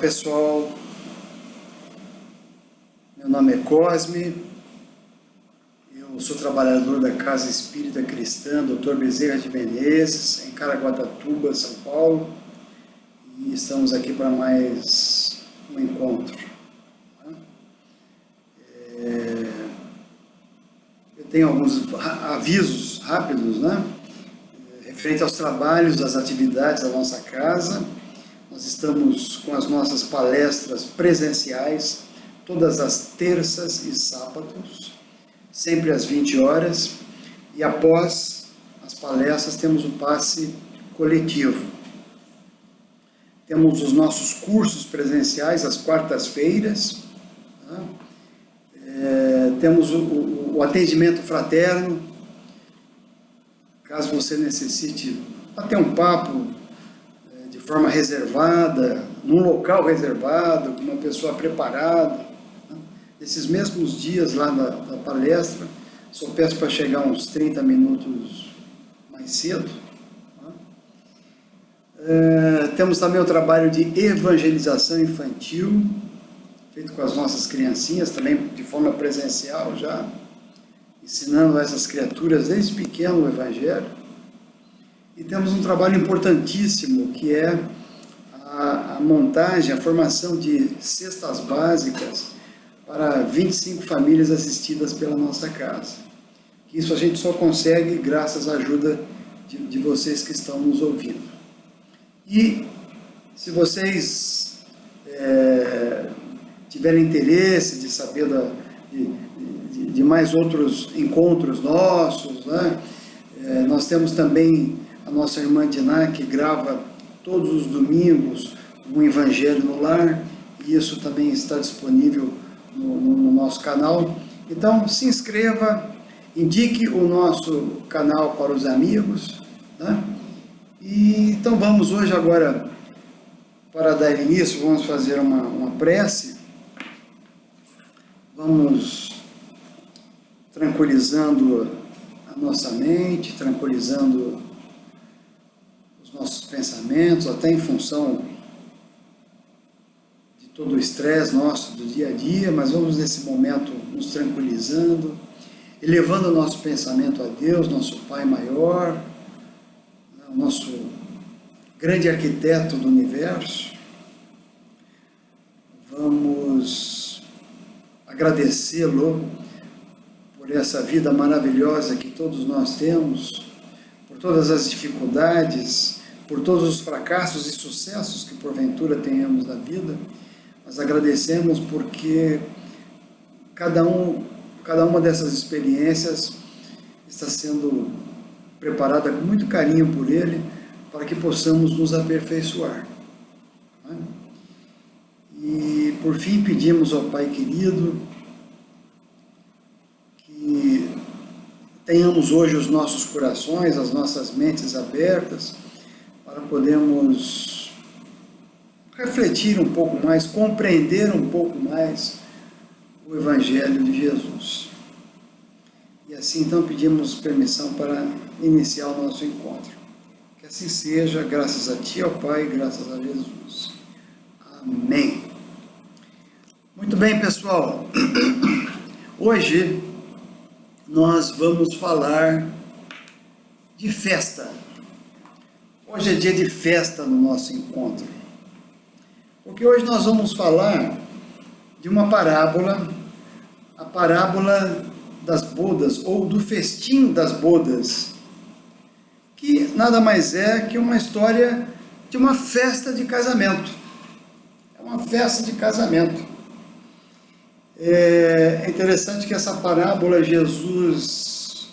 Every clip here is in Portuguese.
pessoal, meu nome é Cosme, eu sou trabalhador da Casa Espírita Cristã Dr. Bezerra de Menezes, em Caraguatatuba, São Paulo, e estamos aqui para mais um encontro. Eu tenho alguns avisos rápidos, referente aos trabalhos, às atividades da nossa casa. Nós estamos com as nossas palestras presenciais, todas as terças e sábados, sempre às 20 horas, e após as palestras temos o passe coletivo. Temos os nossos cursos presenciais às quartas-feiras, temos o atendimento fraterno, caso você necessite bater um papo de forma reservada, num local reservado, com uma pessoa preparada. Esses mesmos dias lá da palestra, só peço para chegar uns 30 minutos mais cedo. Temos também o trabalho de evangelização infantil, feito com as nossas criancinhas, também de forma presencial já, ensinando essas criaturas desde pequeno o Evangelho. E temos um trabalho importantíssimo, que é a montagem, a formação de cestas básicas para 25 famílias assistidas pela nossa casa. Isso a gente só consegue graças à ajuda de vocês que estão nos ouvindo. E se vocês tiverem interesse de saber de mais outros encontros nossos, nós temos também a nossa irmã Diná, que grava todos os domingos um Evangelho no Lar, e isso também está disponível no nosso canal. Então se inscreva, indique o nosso canal para os amigos, E então vamos hoje agora, para dar início, vamos fazer uma prece. Vamos tranquilizando a nossa mente, tranquilizando os nossos pensamentos, até em função de todo o estresse nosso do dia a dia, mas vamos nesse momento nos tranquilizando, elevando o nosso pensamento a Deus, nosso Pai maior, o nosso grande arquiteto do universo. Vamos agradecê-lo por essa vida maravilhosa que todos nós temos, por todas as dificuldades, por todos os fracassos e sucessos que porventura tenhamos na vida. Nós agradecemos porque cada uma dessas experiências está sendo preparada com muito carinho por Ele, para que possamos nos aperfeiçoar. E por fim pedimos ao Pai querido que tenhamos hoje os nossos corações, as nossas mentes abertas, para podermos refletir um pouco mais, compreender um pouco mais o Evangelho de Jesus. E assim então pedimos permissão para iniciar o nosso encontro. Que assim seja, graças a Ti, ó Pai, graças a Jesus. Amém. Muito bem, pessoal. Hoje nós vamos falar de festa. Hoje é dia de festa no nosso encontro. Porque hoje nós vamos falar de uma parábola, a parábola das bodas, ou do festim das bodas, que nada mais é que uma história de uma festa de casamento. É uma festa de casamento. É interessante que essa parábola, Jesus,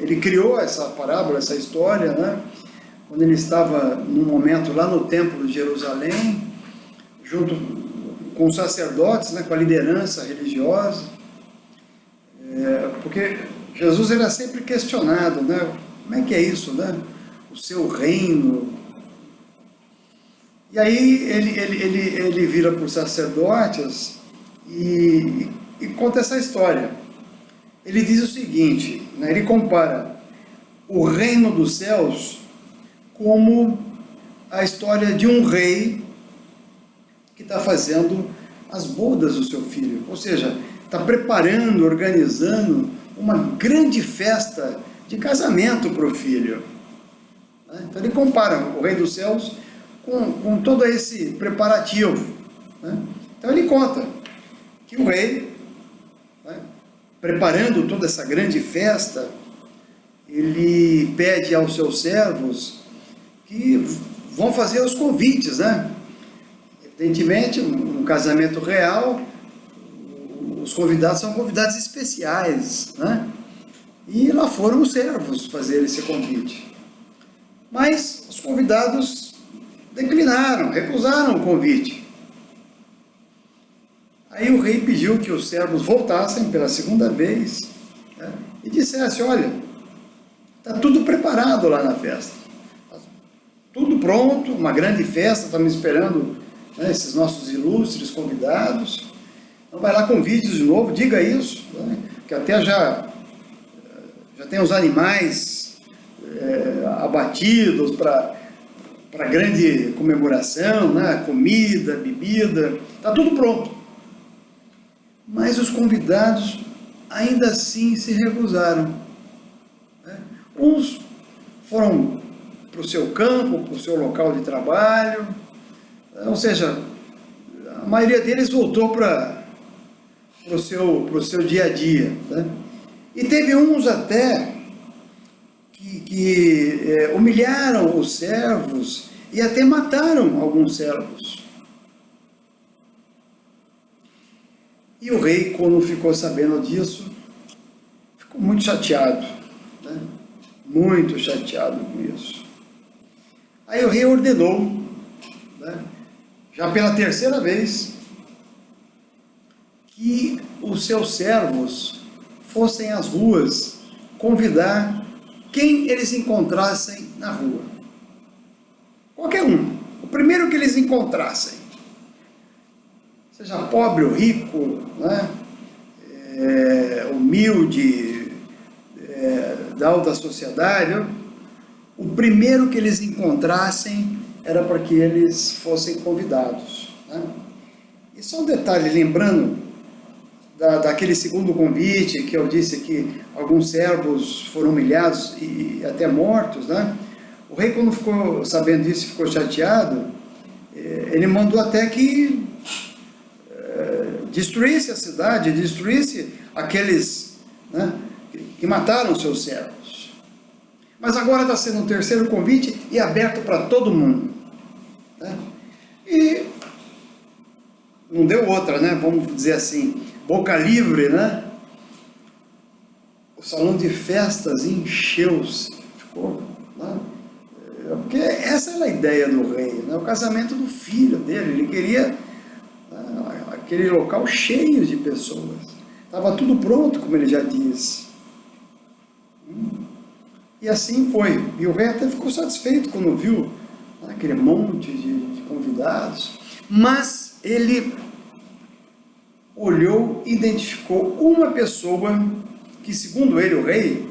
ele criou essa parábola, essa história, quando ele estava num momento lá no templo de Jerusalém, junto com os sacerdotes, com a liderança religiosa, porque Jesus era sempre questionado, como é que é isso, o seu reino. E aí ele vira para os sacerdotes e conta essa história. Ele diz o seguinte, ele compara o reino dos céus como a história de um rei que está fazendo as bodas do seu filho, ou seja, está preparando, organizando uma grande festa de casamento para o filho. Então ele compara o Rei dos Céus com todo esse preparativo. Então ele conta que o rei, preparando toda essa grande festa, ele pede aos seus servos que vão fazer os convites, Evidentemente, um casamento real, os convidados são convidados especiais, E lá foram os servos fazer esse convite. Mas os convidados declinaram, recusaram o convite. Aí o rei pediu que os servos voltassem pela segunda vez, e dissessem: olha, está tudo preparado lá na festa, tudo pronto, uma grande festa, estamos esperando esses nossos ilustres convidados. Então vai lá, convide-os de novo, diga isso, que até já tem os animais abatidos para grande comemoração, comida, bebida, está tudo pronto. Mas os convidados ainda assim se recusaram. Uns foram para o seu campo, para o seu local de trabalho, ou seja, a maioria deles voltou para o seu dia a dia. E teve uns até que humilharam os servos e até mataram alguns servos. E o rei, quando ficou sabendo disso, ficou muito chateado, muito chateado com isso. Aí o rei ordenou, já pela terceira vez, que os seus servos fossem às ruas convidar quem eles encontrassem na rua. Qualquer um, o primeiro que eles encontrassem, seja pobre ou rico, humilde, da alta sociedade, o primeiro que eles encontrassem era para que eles fossem convidados. E só um detalhe, lembrando daquele segundo convite, que eu disse que alguns servos foram humilhados e até mortos, O rei, quando ficou sabendo disso, ficou chateado, ele mandou até que destruísse a cidade, destruísse aqueles que mataram seus servos. Mas agora está sendo um terceiro convite e aberto para todo mundo. E não deu outra, vamos dizer assim, boca livre, O salão de festas encheu-se, ficou, porque essa era a ideia do rei, o casamento do filho dele, ele queria aquele local cheio de pessoas, estava tudo pronto, como ele já disse. E assim foi, e o rei até ficou satisfeito quando viu aquele monte de convidados, mas ele olhou e identificou uma pessoa que, segundo ele, o rei,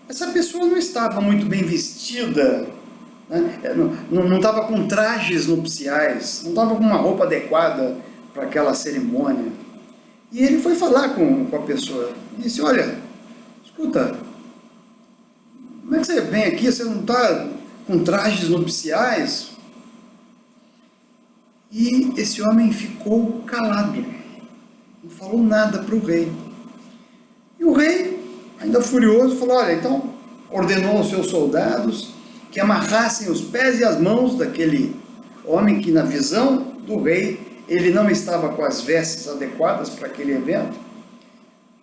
essa pessoa não estava muito bem vestida, não estava com trajes nupciais, não estava com uma roupa adequada para aquela cerimônia. E ele foi falar com a pessoa, disse: olha, escuta, como é que você vem aqui, você não está com trajes nupciais? E esse homem ficou calado, não falou nada para o rei. E o rei, ainda furioso, falou: olha, então ordenou aos seus soldados que amarrassem os pés e as mãos daquele homem que, na visão do rei, ele não estava com as vestes adequadas para aquele evento,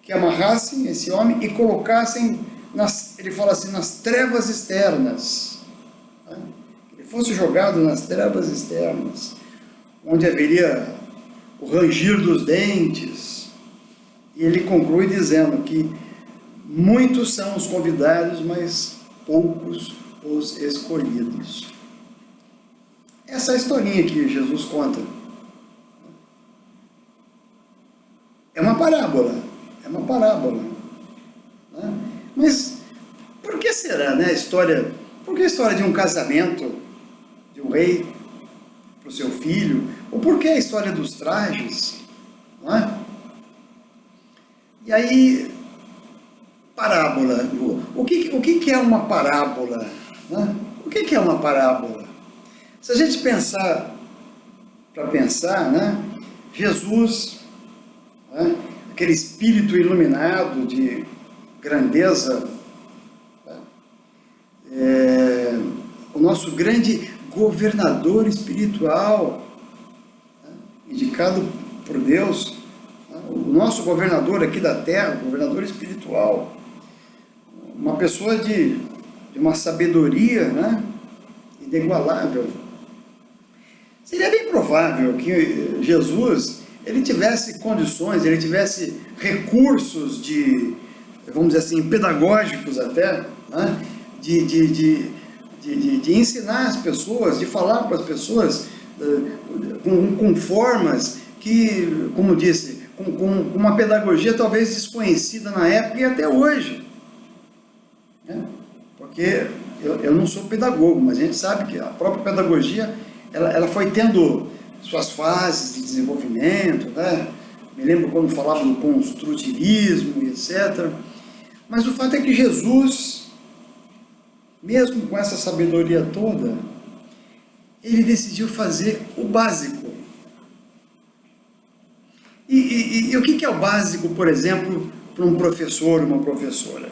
que amarrassem esse homem e colocassem, ele fala assim, nas trevas externas. Ele fosse jogado nas trevas externas, onde haveria o rangir dos dentes. E ele conclui dizendo que muitos são os convidados, mas poucos os escolhidos. Essa é a historinha que Jesus conta. É uma parábola, Mas por que será, a história, por que a história de um casamento, de um rei, para o seu filho, ou por que a história dos trajes, não é? E aí, parábola, o que é uma parábola? Né? O que é uma parábola? Se a gente pensar, né, Jesus, né, aquele espírito iluminado de grandeza, o nosso grande governador espiritual, né, indicado por Deus, né, o nosso governador aqui da terra, governador espiritual, uma pessoa de uma sabedoria, né, inigualável. Seria bem provável que Jesus ele tivesse condições, ele tivesse recursos vamos dizer assim, pedagógicos até, né, de ensinar as pessoas, de falar para as pessoas com formas que, como disse, com uma pedagogia talvez desconhecida na época e até hoje. Né? Porque eu não sou pedagogo, mas a gente sabe que a própria pedagogia ela foi tendo suas fases de desenvolvimento, né? Me lembro quando falava do construtivismo, etc. Mas o fato é que Jesus, mesmo com essa sabedoria toda, ele decidiu fazer o básico. E o que é o básico, por exemplo, para um professor, uma professora?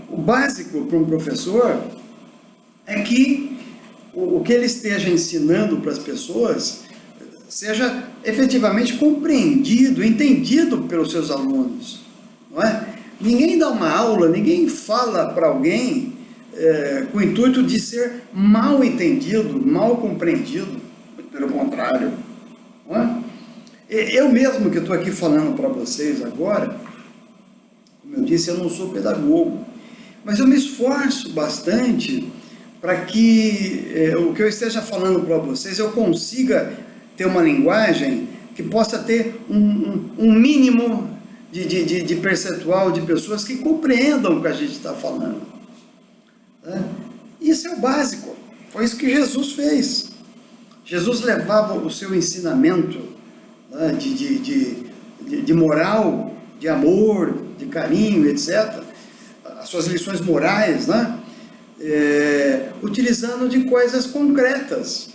O básico para um professor é que o que ele esteja ensinando para as pessoas seja efetivamente compreendido, entendido pelos seus alunos, não é? Ninguém dá uma aula, ninguém fala para alguém com o intuito de ser mal entendido, mal compreendido, pelo contrário, não é? Eu mesmo que estou aqui falando para vocês agora, como eu disse, eu não sou pedagogo, mas eu me esforço bastante para que o que eu esteja falando para vocês, eu consiga ter uma linguagem que possa ter um mínimo de percentual de pessoas que compreendam o que a gente está falando. Né? Isso é o básico, foi isso que Jesus fez. Jesus levava o seu ensinamento, né, de moral, de amor, de carinho, etc., as suas lições morais, né? Utilizando de coisas concretas.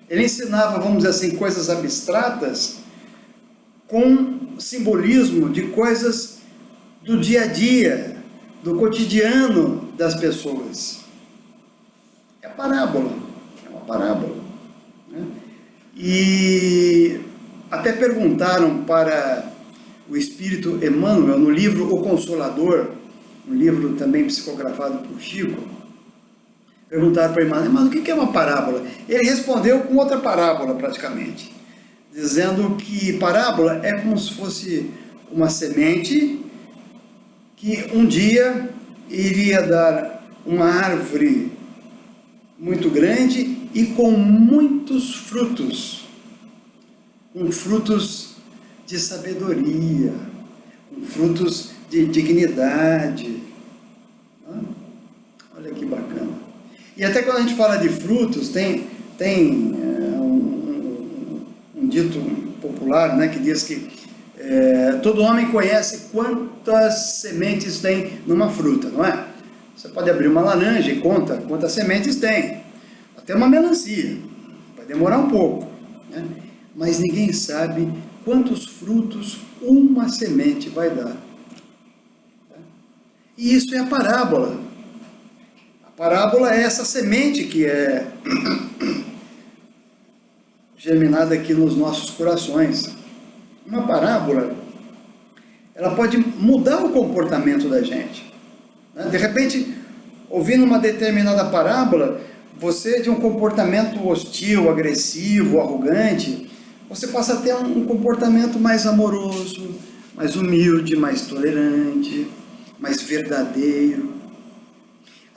Ele ensinava, vamos dizer assim, coisas abstratas com simbolismo de coisas do dia a dia, do cotidiano das pessoas. É parábola, é uma parábola. Né? E até perguntaram para o Espírito Emmanuel, no livro O Consolador, um livro também psicografado por Chico, perguntaram para Emmanuel, mas o que é uma parábola? Ele respondeu com outra parábola praticamente, dizendo que parábola é como se fosse uma semente que um dia iria dar uma árvore muito grande e com muitos frutos, com frutos de sabedoria, com frutos de dignidade. Olha que bacana. E até quando a gente fala de frutos, tem um dito popular, né, que diz que todo homem conhece quantas sementes tem numa fruta, não é? Você pode abrir uma laranja e conta quantas sementes tem. Até uma melancia. Vai demorar um pouco, né? Mas ninguém sabe quantos frutos uma semente vai dar. E isso é a parábola. A parábola é essa semente que é germinada aqui nos nossos corações. Uma parábola, ela pode mudar o comportamento da gente. De repente, ouvindo uma determinada parábola, você de um comportamento hostil, agressivo, arrogante, você passa a ter um comportamento mais amoroso, mais humilde, mais tolerante, mais verdadeiro.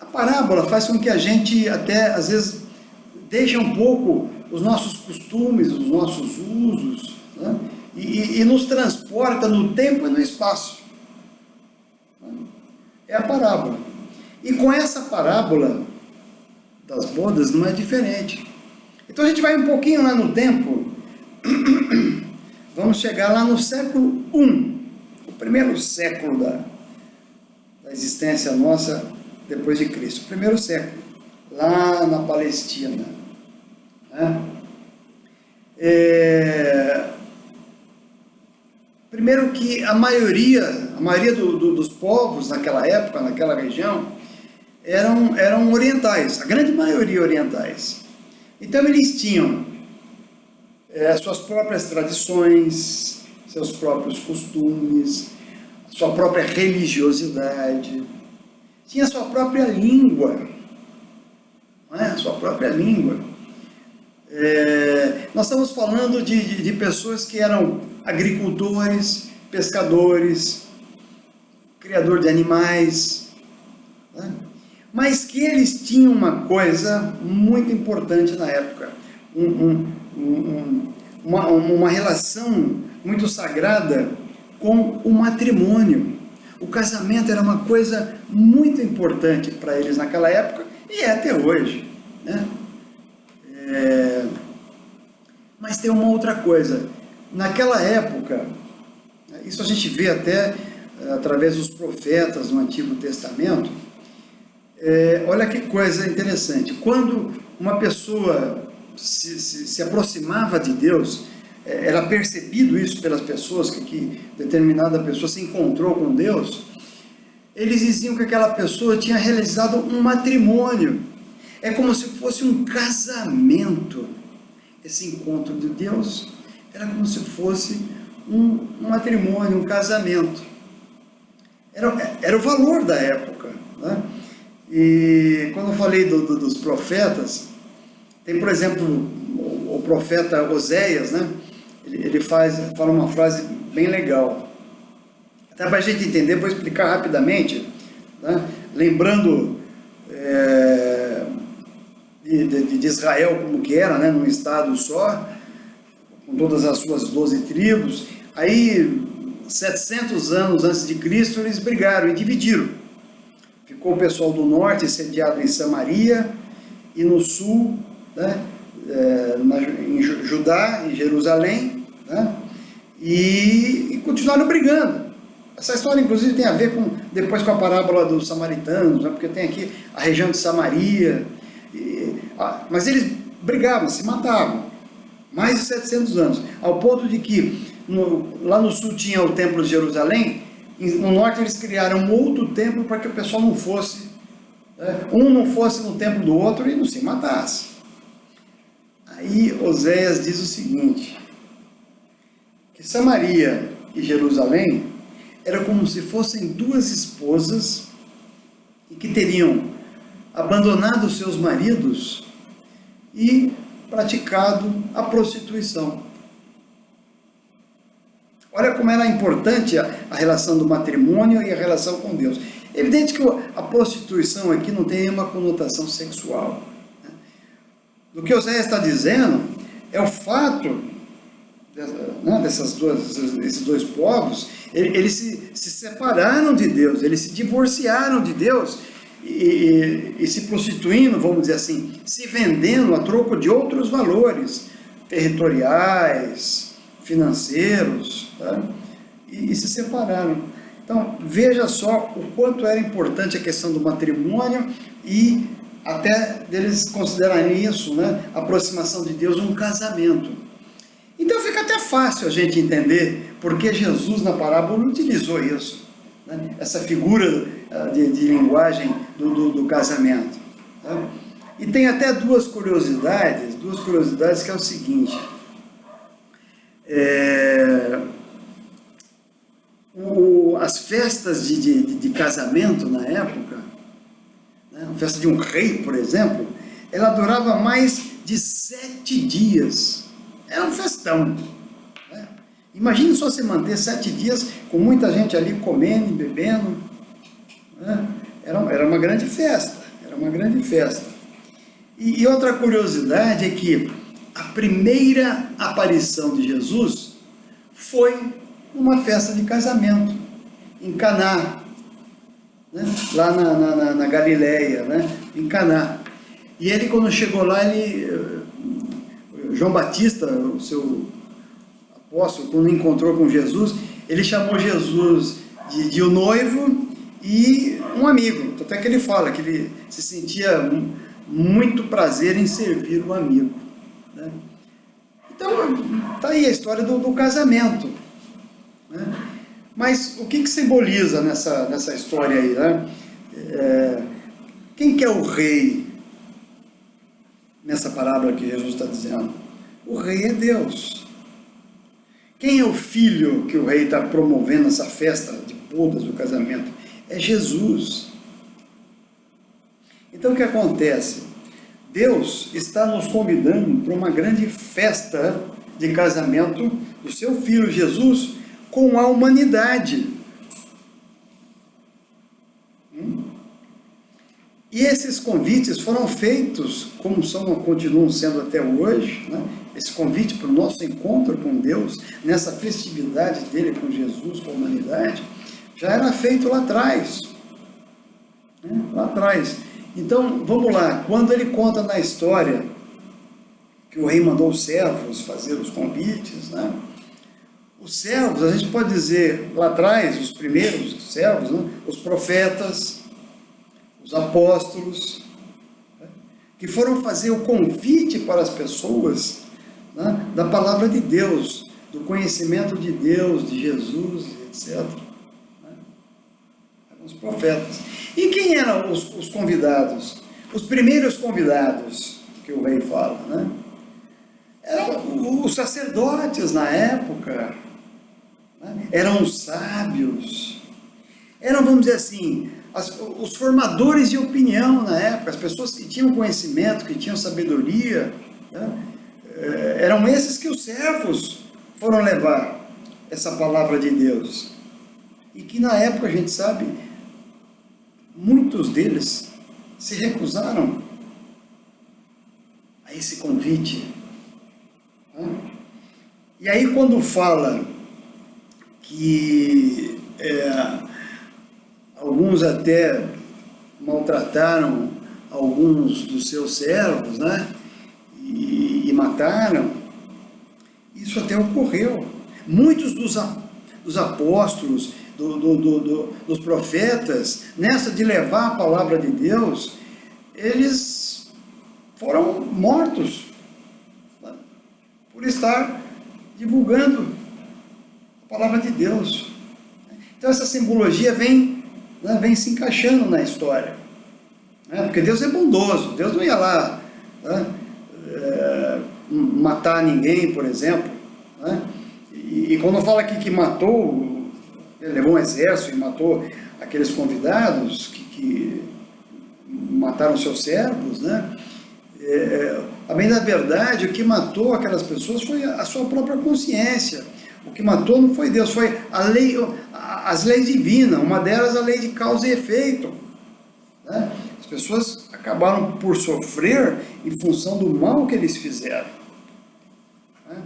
A parábola faz com que a gente até, às vezes, deixe um pouco os nossos costumes, os nossos usos, né? e nos transporta no tempo e no espaço. É a parábola. E com essa parábola das bodas não é diferente. Então a gente vai um pouquinho lá no tempo, vamos chegar lá no século I, o primeiro século da existência nossa depois de Cristo, o primeiro século, lá na Palestina, né? Primeiro que a maioria dos povos naquela época, naquela região, eram orientais, a grande maioria orientais. Então eles tinham suas próprias tradições, seus próprios costumes, sua própria religiosidade, tinha sua própria língua, não é? Sua própria língua. Nós estamos falando de pessoas que eram agricultores, pescadores, criador de animais, né? Mas que eles tinham uma coisa muito importante na época, uma relação muito sagrada com o matrimônio. O casamento era uma coisa muito importante para eles naquela época e é até hoje, né? Mas tem uma outra coisa. Naquela época, isso a gente vê até através dos profetas no Antigo Testamento, olha que coisa interessante. Quando uma pessoa se aproximava de Deus, era percebido isso pelas pessoas, que determinada pessoa se encontrou com Deus, eles diziam que aquela pessoa tinha realizado um matrimônio. É como se fosse um casamento. Esse encontro de Deus era como se fosse um matrimônio, um casamento. Era o valor da época, né? E quando eu falei dos profetas, tem, por exemplo, o profeta Oséias, né? Ele fala uma frase bem legal. Até para a gente entender, vou explicar rapidamente, né? Lembrando de Israel como que era, né? Num estado só, com todas as suas 12 tribos. Aí, 700 anos antes de Cristo, eles brigaram e dividiram. Ficou o pessoal do norte sediado em Samaria e no sul, né? Em Judá, em Jerusalém, né? E continuaram brigando. Essa história, inclusive, tem a ver depois com a parábola dos samaritanos, né? Porque tem aqui a região de Samaria. Mas eles brigavam, se matavam, mais de 700 anos, ao ponto de que lá no sul tinha o templo de Jerusalém, no norte eles criaram um outro templo para que o pessoal não fosse, um não fosse no templo do outro e não se matasse. Aí Oséias diz o seguinte, que Samaria e Jerusalém era como se fossem duas esposas e que teriam abandonado seus maridos e praticado a prostituição. Olha como era importante a relação do matrimônio e a relação com Deus. É evidente que a prostituição aqui não tem nenhuma conotação sexual, né? Do que Oséias está dizendo é o fato, né, esses dois povos, eles se separaram de Deus, eles se divorciaram de Deus e se prostituindo, vamos dizer assim, se vendendo a troco de outros valores territoriais, financeiros, tá? E se separaram. Então, veja só o quanto era importante a questão do matrimônio e até deles considerarem isso, né, a aproximação de Deus, um casamento. Então fica até fácil a gente entender porque Jesus na parábola utilizou isso, né, essa figura de linguagem do casamento. Tá? E tem até duas curiosidades que é o seguinte. As festas de casamento na época, né, a festa de um rei, por exemplo, ela durava mais de 7 dias. Era um festão, né? Imagine só se manter 7 dias com muita gente ali comendo e bebendo, né? Era uma grande festa, E outra curiosidade é que a primeira aparição de Jesus foi numa festa de casamento, em Caná, né? Lá na Galileia, né? Em Caná. E ele, quando chegou lá, João Batista, o seu apóstolo, quando encontrou com Jesus, ele chamou Jesus de o noivo e um amigo. Até que ele fala que ele se sentia muito prazer em servir o amigo, né? Então, está aí a história do casamento, né? Mas o que simboliza nessa história aí, né? Quem que é o rei nessa parábola que Jesus está dizendo? O rei é Deus. Quem é o filho que o rei está promovendo essa festa de bodas, o casamento? É Jesus. Então o que acontece? Deus está nos convidando para uma grande festa de casamento do seu filho Jesus com a humanidade. E esses convites foram feitos, como continuam sendo até hoje, né? Esse convite para o nosso encontro com Deus, nessa festividade dele com Jesus, com a humanidade, já era feito lá atrás, né? Lá atrás. Então, vamos lá, quando ele conta na história que o rei mandou os servos fazer os convites, né? Os servos, a gente pode dizer, lá atrás, os primeiros servos, né? Os profetas, os apóstolos, né? Que foram fazer o convite para as pessoas, né? Da palavra de Deus, do conhecimento de Deus, de Jesus, etc. Né? Eram os profetas. E quem eram os convidados? Os primeiros convidados que o rei fala, né? Eram os sacerdotes na época, né? Eram os sábios, eram, vamos dizer assim, os formadores de opinião na época, as pessoas que tinham conhecimento, que tinham sabedoria, né? Eram esses que os servos foram levar essa palavra de Deus. E que na época, a gente sabe, muitos deles se recusaram a esse convite. E aí, quando fala que alguns até maltrataram alguns dos seus servos, né? E mataram, isso até ocorreu. Muitos dos apóstolos, dos profetas, nessa de levar a palavra de Deus, eles foram mortos por estar divulgando a palavra de Deus. Então essa simbologia vem se encaixando na história, né? Porque Deus é bondoso, Deus não ia lá, né, matar ninguém, por exemplo, né? E quando fala aqui que matou, ele levou um exército e matou aqueles convidados que mataram seus servos, né? A bem da verdade, o que matou aquelas pessoas foi a sua própria consciência. O que matou não foi Deus, foi a lei, as leis divinas, uma delas a lei de causa e efeito, né? As pessoas acabaram por sofrer em função do mal que eles fizeram, né?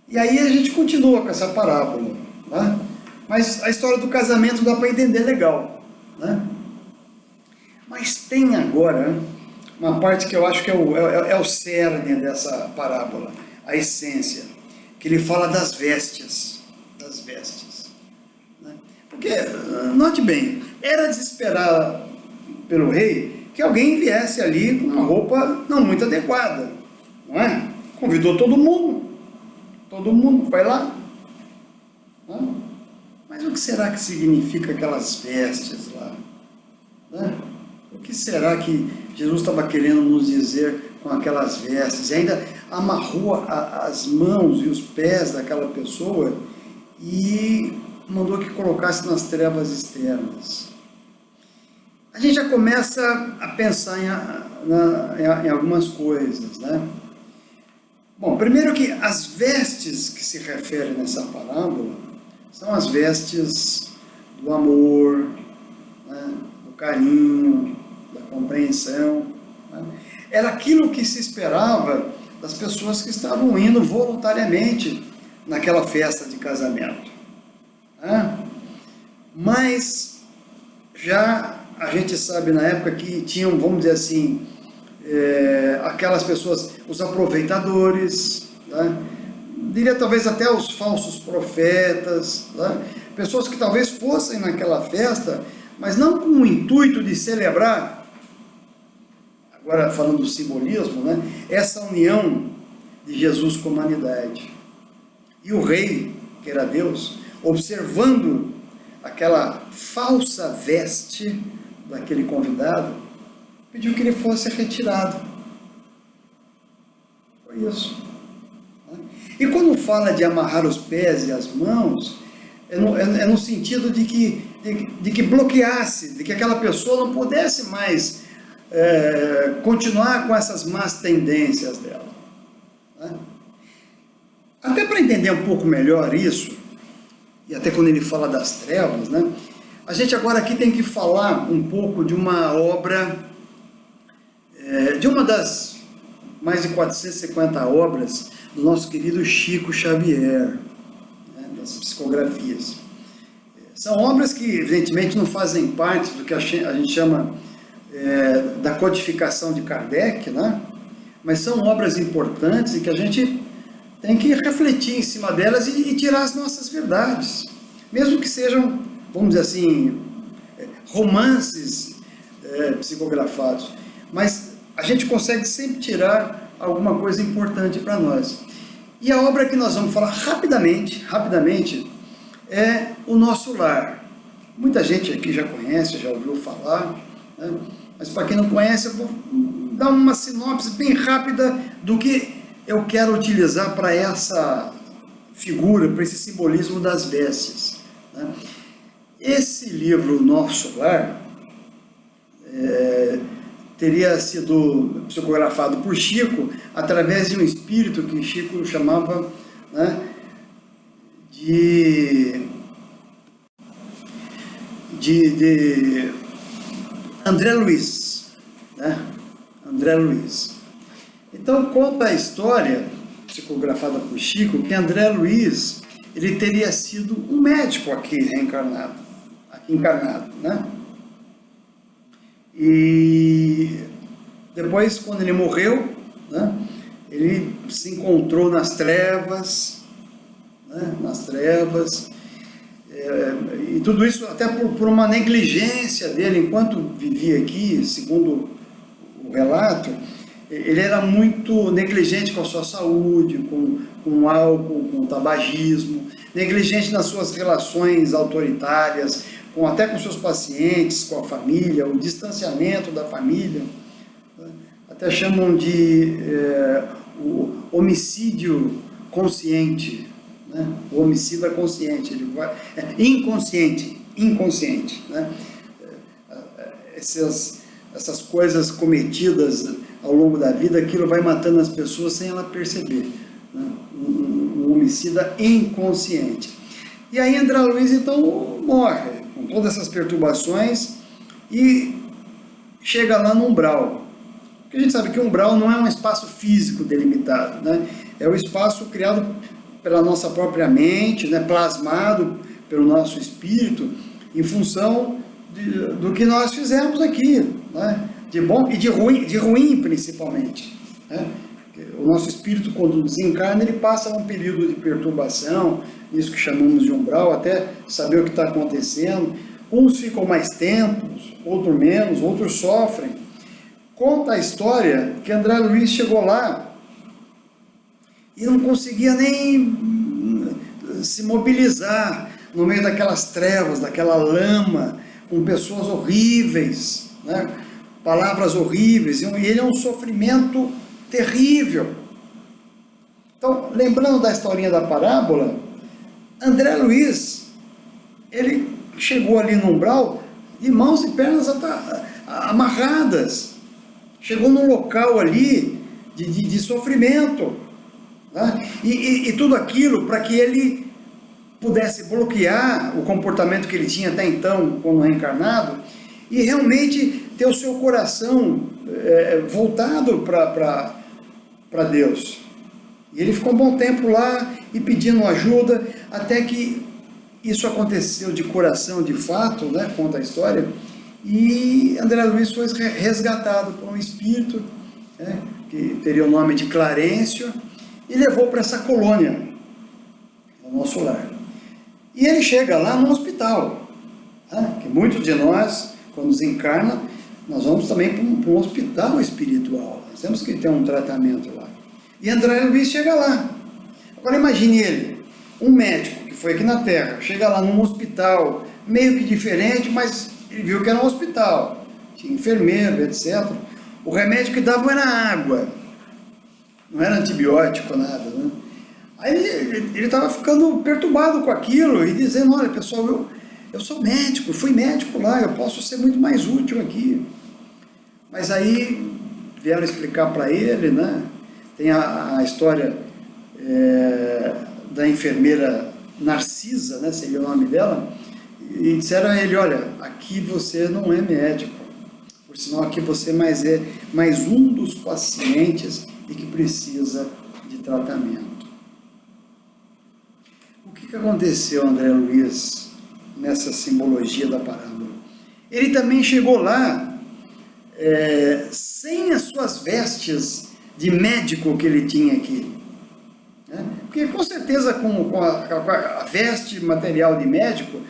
E aí a gente continua com essa parábola, né? Mas a história do casamento dá para entender legal, né? Mas tem agora uma parte que eu acho que é o cerne dessa parábola, a essência, que ele fala das vestes, né? Porque, note bem, era de se esperar pelo rei que alguém viesse ali com uma roupa não muito adequada, não é? Convidou todo mundo vai lá, né? Mas o que será que significa aquelas vestes lá, né? O que será que Jesus estava querendo nos dizer com aquelas vestes? E ainda amarrou as mãos e os pés daquela pessoa e mandou que colocasse nas trevas externas. A gente já começa a pensar em algumas coisas, né? Bom, primeiro que as vestes que se referem nessa parábola são as vestes do amor, né? Do carinho, da compreensão, né? Era aquilo que se esperava das pessoas que estavam indo voluntariamente naquela festa de casamento, né? Mas já a gente sabe na época que tinham, vamos dizer assim, aquelas pessoas, os aproveitadores, né? Diria talvez até os falsos profetas, né? Pessoas que talvez fossem naquela festa, mas não com o intuito de celebrar, agora falando do simbolismo, né? Essa união de Jesus com a humanidade. E o rei, que era Deus, observando aquela falsa veste daquele convidado, pediu que ele fosse retirado. Foi isso. E quando fala de amarrar os pés e as mãos, é no sentido de que bloqueasse, de que aquela pessoa não pudesse mais continuar com essas más tendências dela. Né? Até para entender um pouco melhor isso, e até quando ele fala das trevas, né, a gente agora aqui tem que falar um pouco de uma obra, de uma das mais de 450 obras do nosso querido Chico Xavier, né, das psicografias. São obras que, evidentemente, não fazem parte do que a gente chama da codificação de Kardec, né, mas são obras importantes e que a gente tem que refletir em cima delas e tirar as nossas verdades, mesmo que sejam, vamos dizer assim, romances psicografados, mas a gente consegue sempre tirar alguma coisa importante para nós. E a obra que nós vamos falar rapidamente, é O Nosso Lar. Muita gente aqui já conhece, já ouviu falar, né? Mas para quem não conhece, eu vou dar uma sinopse bem rápida do que eu quero utilizar para essa figura, para esse simbolismo das vestes. Né? Esse livro, Nosso Lar, teria sido psicografado por Chico através de um espírito que Chico chamava, né, de André Luiz. Né? André Luiz. Então conta a história, psicografada por Chico, que André Luiz, ele teria sido um médico aqui encarnado, né? E depois, quando ele morreu, né, ele se encontrou nas trevas, né, e tudo isso até por uma negligência dele, enquanto vivia aqui, segundo o relato, ele era muito negligente com a sua saúde, com o álcool, com o tabagismo, negligente nas suas relações autoritárias, até com seus pacientes, com a família, o distanciamento da família. Até chamam de o homicídio consciente, né? O homicida consciente, inconsciente, né? Essas coisas cometidas ao longo da vida, aquilo vai matando as pessoas sem ela perceber, né? Um homicida inconsciente. E aí André Luiz então morre com todas essas perturbações e chega lá no umbral. Porque a gente sabe que o umbral não é um espaço físico delimitado, né? É o espaço criado pela nossa própria mente, né? Plasmado pelo nosso espírito, em função do que nós fizemos aqui, né? De bom e de ruim principalmente, né? O nosso espírito, quando desencarna, ele passa um período de perturbação, isso que chamamos de umbral, até saber o que está acontecendo. Uns ficam mais tempo, outros menos, outros sofrem. Conta a história que André Luiz chegou lá e não conseguia nem se mobilizar no meio daquelas trevas, daquela lama, com pessoas horríveis, né? Palavras horríveis, e ele é um sofrimento terrível. Então, lembrando da historinha da parábola, André Luiz, ele chegou ali no umbral de mãos e pernas amarradas, chegou num local ali de sofrimento, né? E tudo aquilo para que ele pudesse bloquear o comportamento que ele tinha até então, quando reencarnado, e realmente ter o seu coração voltado para Deus. E ele ficou um bom tempo lá e pedindo ajuda, até que isso aconteceu de coração, de fato, né, conta a história, e André Luiz foi resgatado por um espírito né, que teria o nome de Clarencio, e levou para essa colônia, o nosso lar. E ele chega lá no hospital, né, que muitos de nós, quando desencarna, nós vamos também para um hospital espiritual, nós temos que ter um tratamento lá. E André Luiz chega lá. Agora imagine ele, um médico que foi aqui na Terra, chega lá num hospital meio que diferente, mas ele viu que era um hospital, tinha enfermeiro, etc. O remédio que davam era água, não era antibiótico, nada, né? Aí ele estava ficando perturbado com aquilo e dizendo, olha pessoal, eu sou médico, fui médico lá, eu posso ser muito mais útil aqui. Mas aí vieram explicar para ele, né? Tem a história da enfermeira Narcisa, né? Seria o nome dela, e disseram a ele, olha, aqui você não é médico, por sinal aqui você é mais um dos pacientes e que precisa de tratamento. O que aconteceu, André Luiz, nessa simbologia da parábola? Ele também chegou lá sem as suas vestes de médico que ele tinha aqui, né? Porque com certeza com a veste material de médico,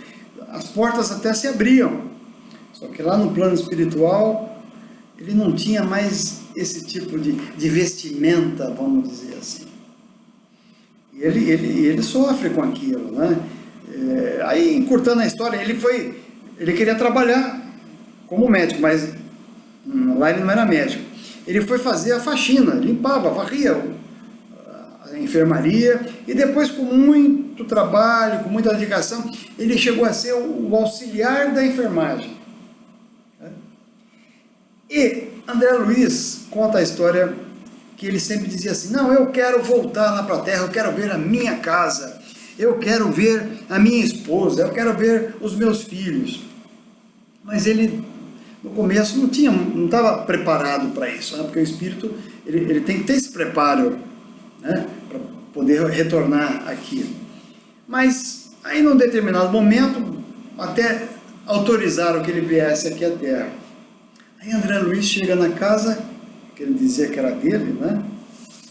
as portas até se abriam, só que lá no plano espiritual ele não tinha mais esse tipo de vestimenta, vamos dizer assim. E ele sofre com aquilo, né? Aí, encurtando a história, ele queria trabalhar como médico, mas lá ele não era médico. Ele foi fazer a faxina, limpava, varria a enfermaria, e depois, com muito trabalho, com muita dedicação, ele chegou a ser o auxiliar da enfermagem. E André Luiz conta a história que ele sempre dizia assim, não, eu quero voltar lá para a Terra, eu quero ver a minha casa, eu quero ver a minha esposa, eu quero ver os meus filhos. Mas ele, no começo, não estava preparado para isso, né? Porque o espírito ele tem que ter esse preparo, né? Para poder retornar aqui. Mas aí, num determinado momento, até autorizaram que ele viesse aqui à Terra. Aí André Luiz chega na casa, que ele dizia que era dele, né?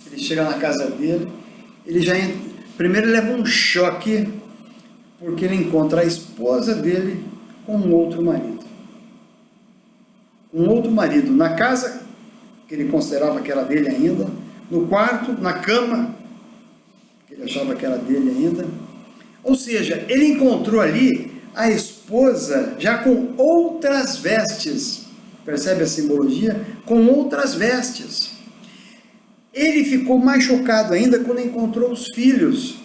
Ele chega na casa dele, ele já primeiro ele leva um choque, porque ele encontra a esposa dele com um outro marido. Um outro marido na casa, que ele considerava que era dele ainda, no quarto, na cama, que ele achava que era dele ainda. Ou seja, ele encontrou ali a esposa já com outras vestes. Percebe a simbologia? Com outras vestes. Ele ficou mais chocado ainda quando encontrou os filhos.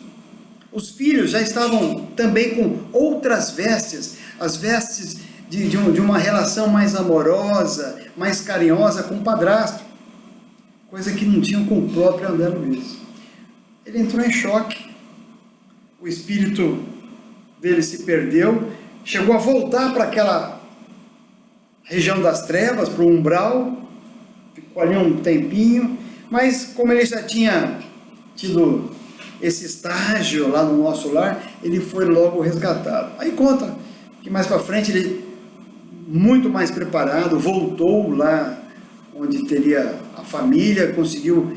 Os filhos já estavam também com outras vestes, as vestes de uma relação mais amorosa, mais carinhosa com o padrasto, coisa que não tinham com o próprio André Luiz. Ele entrou em choque, o espírito dele se perdeu, chegou a voltar para aquela região das trevas, para o umbral, ficou ali um tempinho, mas como ele já tinha tido esse estágio lá no nosso lar, ele foi logo resgatado. Aí conta que mais para frente ele, muito mais preparado, voltou lá onde teria a família, conseguiu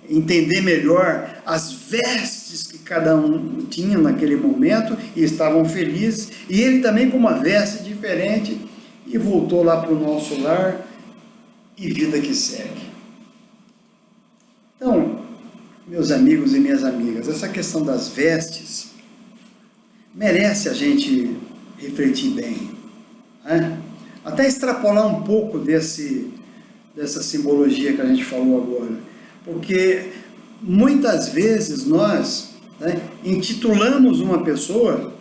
entender melhor as vestes que cada um tinha naquele momento e estavam felizes, e ele também com uma veste diferente, e voltou lá para o nosso lar, e vida que segue. Então, meus amigos e minhas amigas, essa questão das vestes merece a gente refletir bem, né? Até extrapolar um pouco dessa simbologia que a gente falou agora, porque muitas vezes nós, né, intitulamos uma pessoa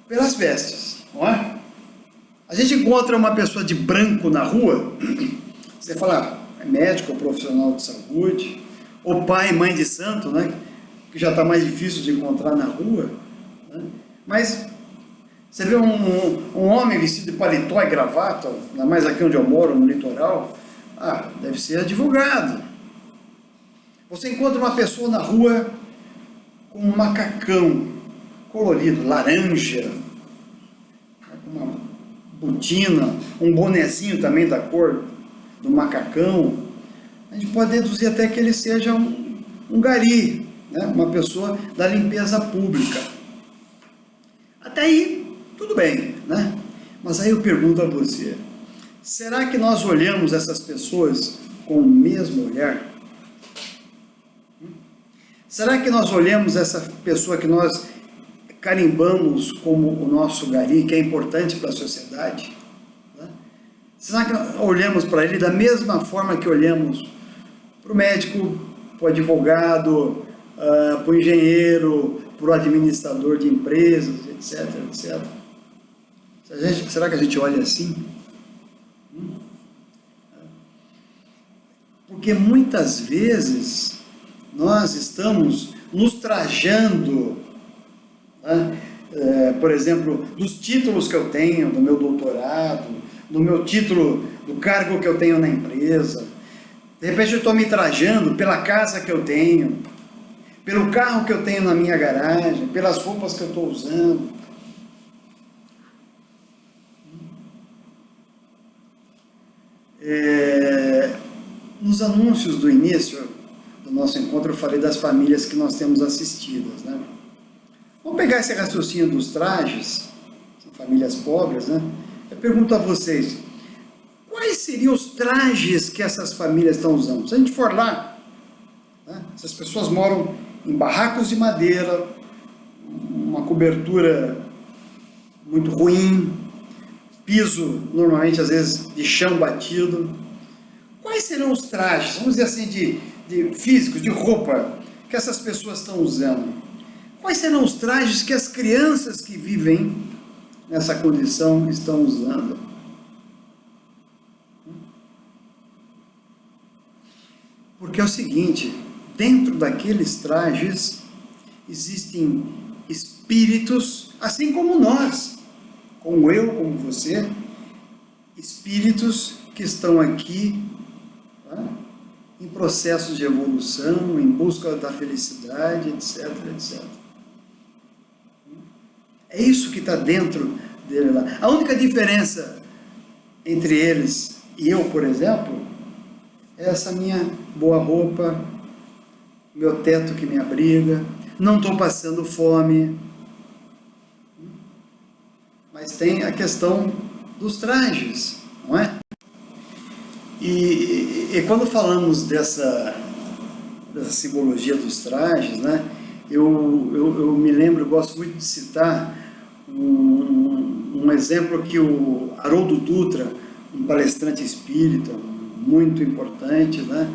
pelas vestes, não é? A gente encontra uma pessoa de branco na rua, você fala, é médico ou profissional de saúde, ou pai e mãe de santo, né, que já está mais difícil de encontrar na rua, né? Mas você vê um homem vestido de paletó e gravata, ainda mais aqui onde eu moro, no litoral, deve ser advogado. Você encontra uma pessoa na rua com um macacão colorido, laranja, uma botina, um bonezinho também da cor do macacão. a gente pode deduzir até que ele seja um gari, né? Uma pessoa da limpeza pública. Até aí, tudo bem, né? Mas aí eu pergunto a você, será que nós olhamos essas pessoas com o mesmo olhar? Será que nós olhamos essa pessoa que nós carimbamos como o nosso gari, que é importante para a sociedade? Será que olhamos para ele da mesma forma que olhamos para o médico, para o advogado, para o engenheiro, para o administrador de empresas, etc, etc? Será que a gente olha assim? Porque muitas vezes nós estamos nos trajando, né? Por exemplo, dos títulos que eu tenho, do meu doutorado, do meu título, do cargo que eu tenho na empresa. De repente eu estou me trajando pela casa que eu tenho, pelo carro que eu tenho na minha garagem, pelas roupas que eu estou usando. Nos anúncios do início do nosso encontro eu falei das famílias que nós temos assistidas, né? Vamos pegar esse raciocínio dos trajes, são famílias pobres, né? Eu pergunto a vocês, quais seriam os trajes que essas famílias estão usando? Se a gente for lá, né, essas pessoas moram em barracos de madeira, uma cobertura muito ruim, piso normalmente às vezes de chão batido. Quais serão os trajes, vamos dizer assim, de físicos, de roupa, que essas pessoas estão usando? Quais serão os trajes que as crianças que vivem nessa condição estão usando? Porque é o seguinte, dentro daqueles trajes existem espíritos, assim como nós, como eu, como você, espíritos que estão aqui, tá, em processos de evolução, em busca da felicidade, etc, etc. É isso que está dentro dele lá. A única diferença entre eles e eu, por exemplo, é essa minha boa roupa, meu teto que me abriga, não estou passando fome. Mas tem a questão dos trajes, não é? E quando falamos dessa simbologia dos trajes, né, eu me lembro, eu gosto muito de citar um exemplo que o Haroldo Dutra, um palestrante espírita, muito importante, né,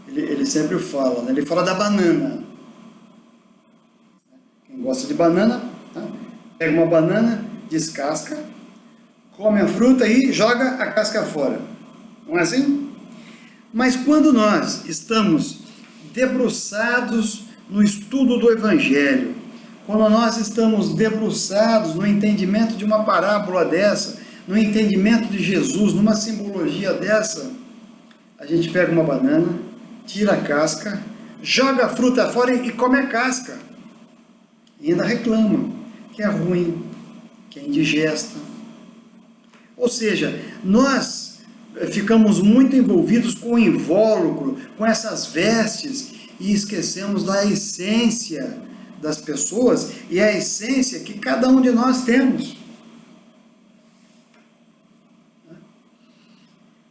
ele sempre fala, né, ele fala da banana. Quem gosta de banana, né, pega uma banana, descasca, come a fruta e joga a casca fora. Não é assim? Mas quando nós estamos debruçados no estudo do Evangelho, quando nós estamos debruçados no entendimento de uma parábola dessa, no entendimento de Jesus, numa simbologia dessa, a gente pega uma banana, tira a casca, joga a fruta fora e come a casca. E ainda reclama que é ruim, que é indigesta. Ou seja, nós ficamos muito envolvidos com o invólucro, com essas vestes, e esquecemos da essência das pessoas e a essência que cada um de nós temos.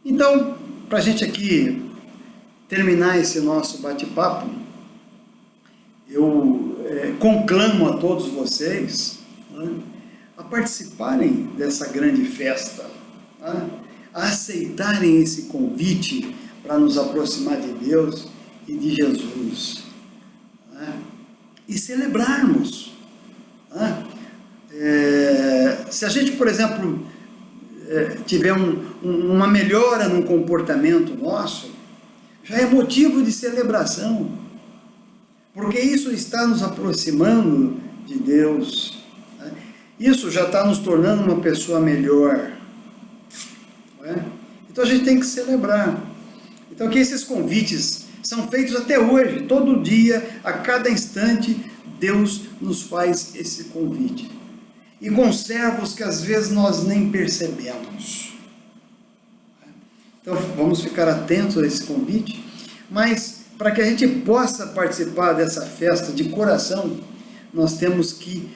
Então, para a gente aqui terminar esse nosso bate-papo, eu conclamo a todos vocês, né, a participarem dessa grande festa, né, a aceitarem esse convite para nos aproximar de Deus e de Jesus, né, e celebrarmos. Né, se a gente, por exemplo, tiver uma melhora no comportamento nosso, já é motivo de celebração, porque isso está nos aproximando de Deus, né? Isso já está nos tornando uma pessoa melhor, não é? Então a gente tem que celebrar. Então que esses convites são feitos até hoje, todo dia, a cada instante, Deus nos faz esse convite. E com servos que às vezes nós nem percebemos. Então vamos ficar atentos a esse convite, Mas para que a gente possa participar dessa festa de coração, nós temos que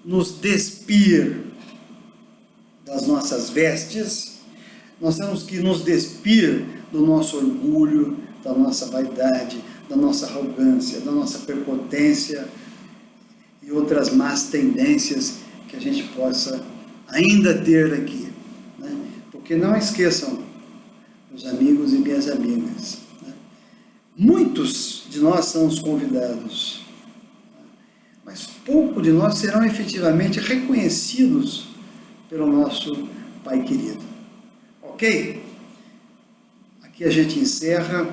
nos despir das nossas vestes, nós temos que nos despir do nosso orgulho, da nossa vaidade, da nossa arrogância, da nossa prepotência e outras más tendências que a gente possa ainda ter aqui, né? Porque não esqueçam, meus amigos e minhas amigas, né? Muitos de nós são os convidados, mas pouco de nós serão efetivamente reconhecidos pelo nosso Pai querido. Ok? Aqui a gente encerra.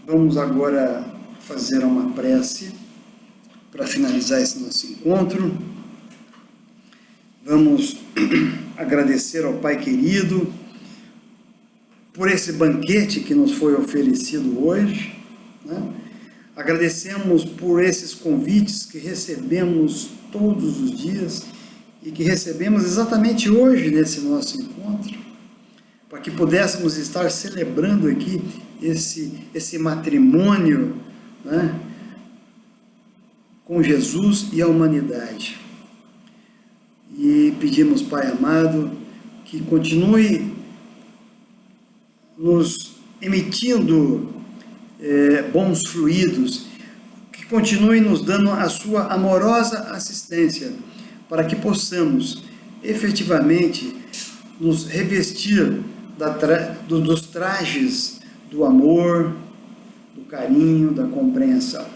Vamos agora fazer uma prece para finalizar esse nosso encontro. Vamos agradecer ao Pai querido por esse banquete que nos foi oferecido hoje, né? Agradecemos por esses convites que recebemos todos os dias e que recebemos exatamente hoje nesse nosso encontro, para que pudéssemos estar celebrando aqui esse matrimônio, né, com Jesus e a humanidade. E pedimos, Pai amado, que continue nos emitindo bons fluidos, que continue nos dando a sua amorosa assistência, para que possamos efetivamente nos revestir dos trajes do amor, do carinho, da compreensão.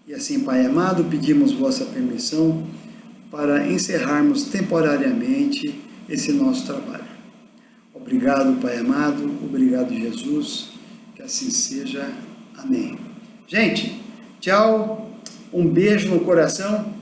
E assim, Pai amado, pedimos vossa permissão para encerrarmos temporariamente esse nosso trabalho. Obrigado, Pai amado, obrigado, Jesus, que assim seja. Amém. Gente, tchau, um beijo no coração.